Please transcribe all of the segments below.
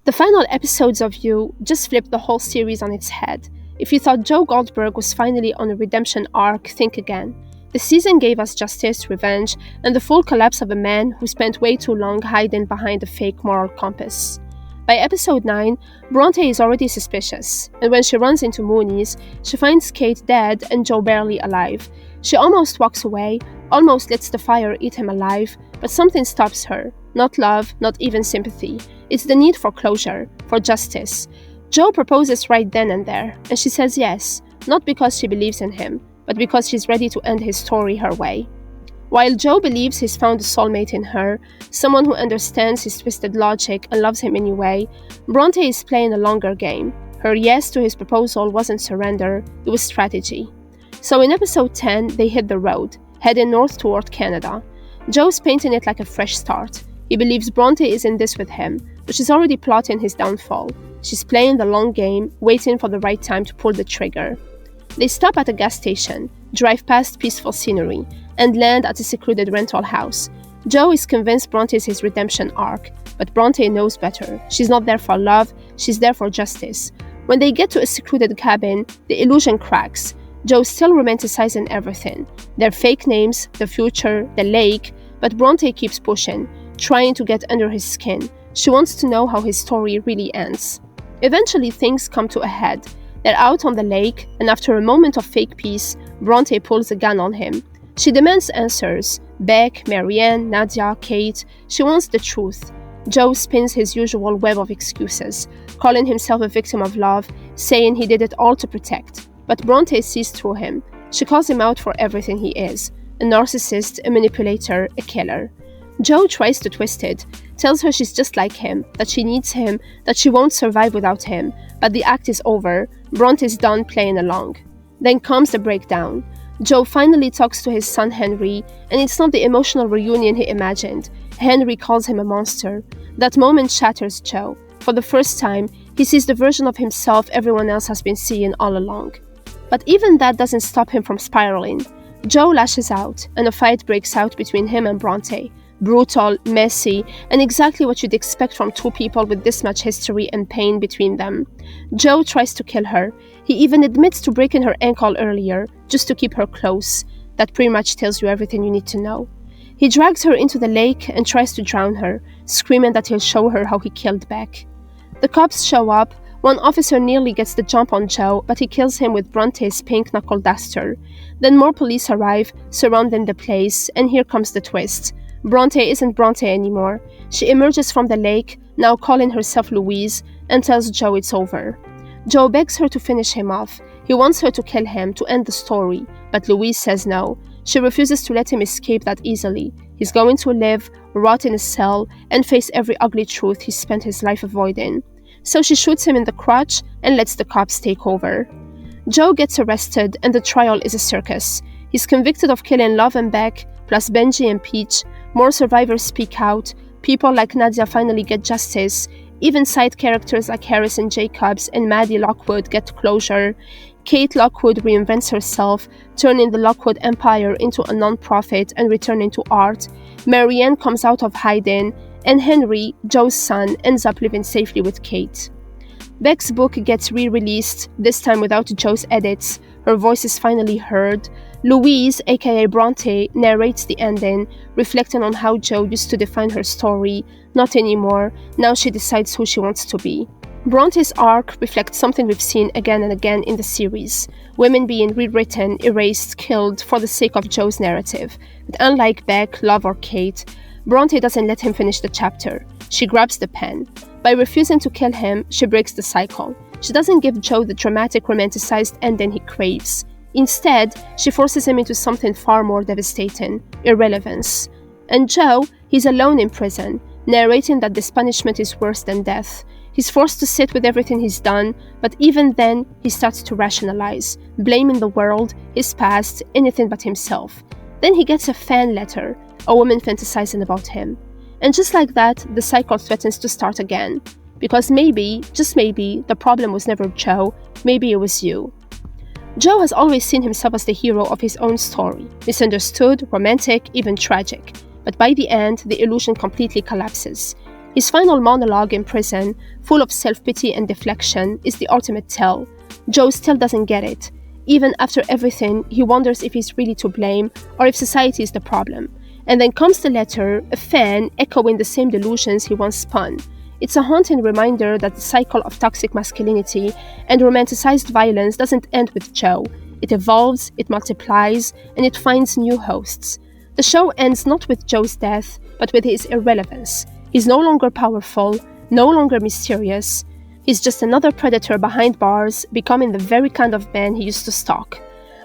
The final episodes of You just flipped the whole series on its head. If you thought Joe Goldberg was finally on a redemption arc, think again. The season gave us justice, revenge, and the full collapse of a man who spent way too long hiding behind a fake moral compass. By episode 9, Bronte is already suspicious, and when she runs into Mooney's, she finds Kate dead and Joe barely alive. She almost walks away, almost lets the fire eat him alive, but something stops her. Not love, not even sympathy. It's the need for closure, for justice. Joe proposes right then and there, and she says yes, not because she believes in him, but because she's ready to end his story her way. While Joe believes he's found a soulmate in her, someone who understands his twisted logic and loves him anyway, Bronte is playing a longer game. Her yes to his proposal wasn't surrender, it was strategy. So in episode 10, they hit the road, heading north toward Canada. Joe's painting it like a fresh start. He believes Bronte is in this with him, but she's already plotting his downfall. She's playing the long game, waiting for the right time to pull the trigger. They stop at a gas station, drive past peaceful scenery, and land at a secluded rental house. Joe is convinced Bronte is his redemption arc, but Bronte knows better. She's not there for love, she's there for justice. When they get to a secluded cabin, the illusion cracks. Joe's still romanticizing everything. Their fake names, the future, the lake, but Bronte keeps pushing, trying to get under his skin. She wants to know how his story really ends. Eventually, things come to a head. They're out on the lake, and after a moment of fake peace, Bronte pulls a gun on him. She demands answers. Beck, Marianne, Nadia, Kate. She wants the truth. Joe spins his usual web of excuses, calling himself a victim of love, saying he did it all to protect. But Bronte sees through him. She calls him out for everything he is. A narcissist, a manipulator, a killer. Joe tries to twist it, tells her she's just like him, that she needs him, that she won't survive without him, but the act is over. Bronte's done playing along. Then comes the breakdown. Joe finally talks to his son Henry, and it's not the emotional reunion he imagined. Henry calls him a monster. That moment shatters Joe. For the first time, he sees the version of himself everyone else has been seeing all along. But even that doesn't stop him from spiraling. Joe lashes out, and a fight breaks out between him and Bronte. Brutal, messy, and exactly what you'd expect from two people with this much history and pain between them. Joe tries to kill her. He even admits to breaking her ankle earlier, just to keep her close. That pretty much tells you everything you need to know. He drags her into the lake and tries to drown her, screaming that he'll show her how he killed Beck. The cops show up. One officer nearly gets the jump on Joe, but he kills him with Bronte's pink knuckle duster. Then more police arrive, surrounding the place, and here comes the twist. Bronte isn't Bronte anymore. She emerges from the lake, now calling herself Louise, and tells Joe it's over. Joe begs her to finish him off. He wants her to kill him, to end the story, but Louise says no. She refuses to let him escape that easily. He's going to live, rot in a cell, and face every ugly truth he spent his life avoiding. So she shoots him in the crotch and lets the cops take over. Joe gets arrested, and the trial is a circus. He's convicted of killing Love and Beck, plus Benji and Peach. More survivors speak out. People like Nadia finally get justice. Even side characters like Harrison Jacobs and Maddie Lockwood get closure. Kate Lockwood reinvents herself, turning the Lockwood Empire into a non-profit and returning to art. Marianne comes out of hiding, and Henry, Joe's son, ends up living safely with Kate. Beck's book gets re-released, this time without Joe's edits. Her voice is finally heard. Louise, aka Bronte, narrates the ending, reflecting on how Joe used to define her story. Not anymore. Now she decides who she wants to be. Bronte's arc reflects something we've seen again and again in the series. Women being rewritten, erased, killed for the sake of Joe's narrative. But unlike Beck, Love, or Kate, Bronte doesn't let him finish the chapter. She grabs the pen. By refusing to kill him, she breaks the cycle. She doesn't give Joe the dramatic, romanticized ending he craves. Instead, she forces him into something far more devastating: irrelevance. And Joe, he's alone in prison, narrating that this punishment is worse than death. He's forced to sit with everything he's done, but even then, he starts to rationalize, blaming the world, his past, anything but himself. Then he gets a fan letter, a woman fantasizing about him. And just like that, the cycle threatens to start again. Because maybe, just maybe, the problem was never Joe, maybe it was you. Joe has always seen himself as the hero of his own story, misunderstood, romantic, even tragic. But by the end, the illusion completely collapses. His final monologue in prison, full of self-pity and deflection, is the ultimate tell. Joe still doesn't get it. Even after everything, he wonders if he's really to blame or if society is the problem. And then comes the letter, a fan echoing the same delusions he once spun. It's a haunting reminder that the cycle of toxic masculinity and romanticized violence doesn't end with Joe. It evolves, it multiplies, and it finds new hosts. The show ends not with Joe's death, but with his irrelevance. He's no longer powerful, no longer mysterious. He's just another predator behind bars, becoming the very kind of man he used to stalk.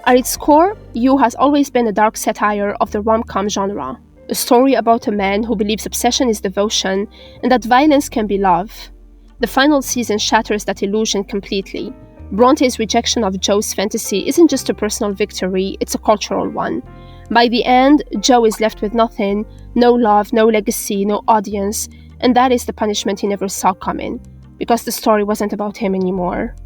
At its core, You has always been a dark satire of the rom-com genre. A story about a man who believes obsession is devotion and that violence can be love. The final season shatters that illusion completely. Bronte's rejection of Joe's fantasy isn't just a personal victory, it's a cultural one. By the end, Joe is left with nothing, no love, no legacy, no audience, and that is the punishment he never saw coming, because the story wasn't about him anymore.